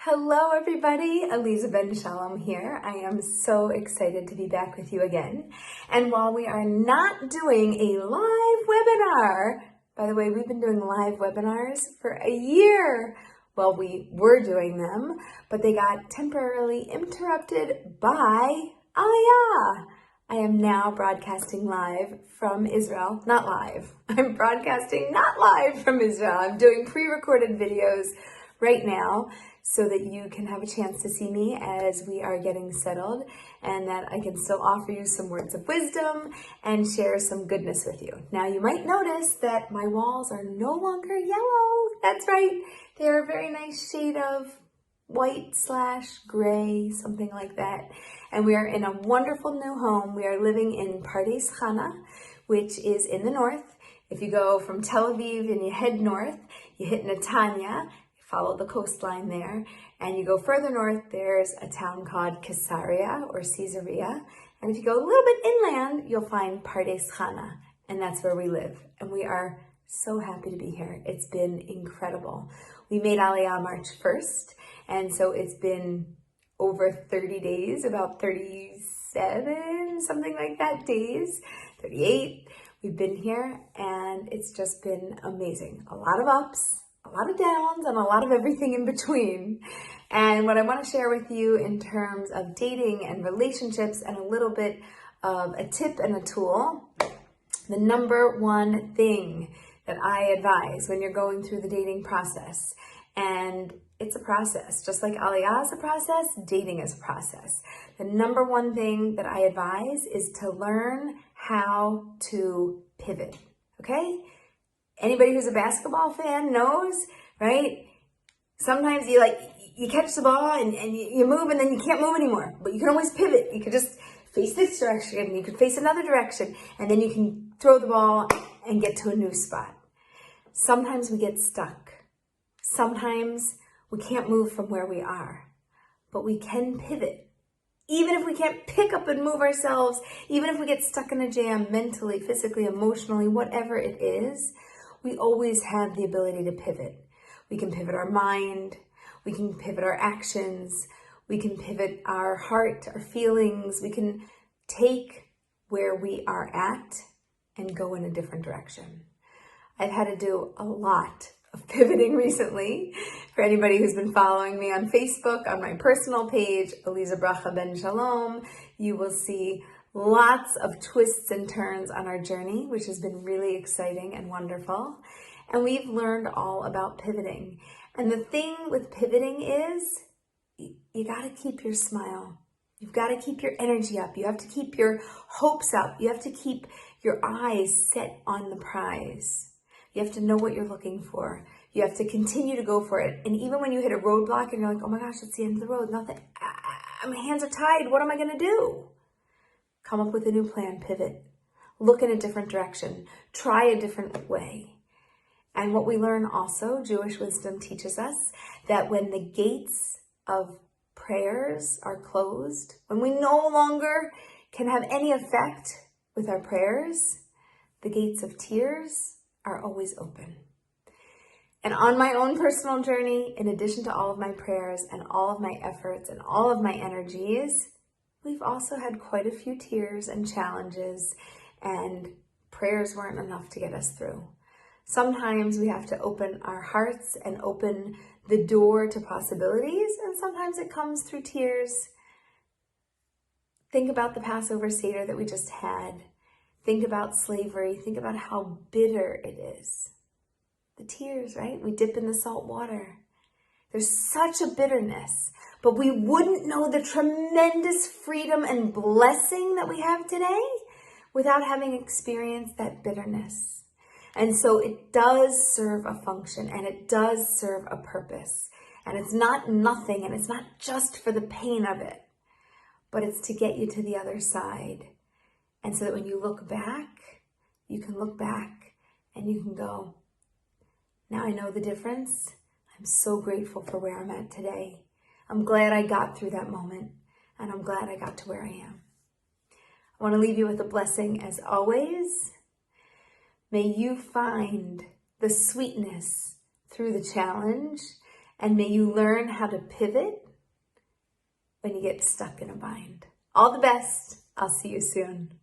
Hello everybody, Aleeza Ben Shalom here. I am so excited to be back with you again. And while we are not doing a live webinar, by the way, we've been doing live webinars for a year. Well, we were doing them, but they got temporarily interrupted by Aliyah. I am now broadcasting live from Israel. Not live. I'm broadcasting not live from Israel. I'm doing pre-recorded videos right now so that you can have a chance to see me as we are getting settled, and that I can still offer you some words of wisdom and share some goodness with you. Now, you might notice that my walls are no longer yellow. That's right. They are a very nice shade of white/gray, something like that. And we are in a wonderful new home. We are living in Pardes Chana, which is in the north. If you go from Tel Aviv and you head north, you hit Netanya, follow the coastline there, and you go further north, there's a town called Caesarea or Caesarea. And if you go a little bit inland, you'll find Pardes Chana, and that's where we live. And we are so happy to be here. It's been incredible. We made Aliyah March 1st, and so it's been over 30 days, about 37, something like that, days, 38. We've been here, and it's just been amazing. A lot of ups, a lot of downs, and a lot of everything in between. And what I want to share with you in terms of dating and relationships and a little bit of a tip and a tool, the number one thing that I advise when you're going through the dating process, and it's a process, just like Aliyah is a process, dating is a process. The number one thing that I advise is to learn how to pivot, okay? Anybody who's a basketball fan knows, right? Sometimes you catch the ball and you move and then you can't move anymore, but you can always pivot. You could just face this direction, you could face another direction, and then you can throw the ball and get to a new spot. Sometimes we get stuck. Sometimes we can't move from where we are, but we can pivot. Even if we can't pick up and move ourselves, even if we get stuck in a jam mentally, physically, emotionally, whatever it is, we always have the ability to pivot. We can pivot our mind, we can pivot our actions, we can pivot our heart, our feelings. We can take where we are at and go in a different direction. I've had to do a lot of pivoting recently. For anybody who's been following me on Facebook, on my personal page, Aleeza Ben Shalom, you will see lots of twists and turns on our journey, which has been really exciting and wonderful. And we've learned all about pivoting. And the thing with pivoting is you got to keep your smile. You've got to keep your energy up. You have to keep your hopes up. You have to keep your eyes set on the prize. You have to know what you're looking for. You have to continue to go for it. And even when you hit a roadblock and you're like, oh my gosh, it's the end of the road. Nothing. My hands are tied. What am I going to do? Come up with a new plan, pivot, look in a different direction, try a different way. And what we learn also, Jewish wisdom teaches us that when the gates of prayers are closed, when we no longer can have any effect with our prayers, the gates of tears are always open. And on my own personal journey, in addition to all of my prayers and all of my efforts and all of my energies, we've also had quite a few tears and challenges, and prayers weren't enough to get us through. Sometimes we have to open our hearts and open the door to possibilities, and sometimes it comes through tears. Think about the Passover Seder that we just had. Think about slavery. Think about how bitter it is. The tears, right? We dip in the salt water. There's such a bitterness, but we wouldn't know the tremendous freedom and blessing that we have today without having experienced that bitterness. And so it does serve a function, and it does serve a purpose. And it's not nothing, and it's not just for the pain of it, but it's to get you to the other side. And so that when you look back, you can look back and you can go, now I know the difference. I'm so grateful for where I'm at today. I'm glad I got through that moment, and I'm glad I got to where I am. I want to leave you with a blessing as always. May you find the sweetness through the challenge, and may you learn how to pivot when you get stuck in a bind. All the best. I'll see you soon.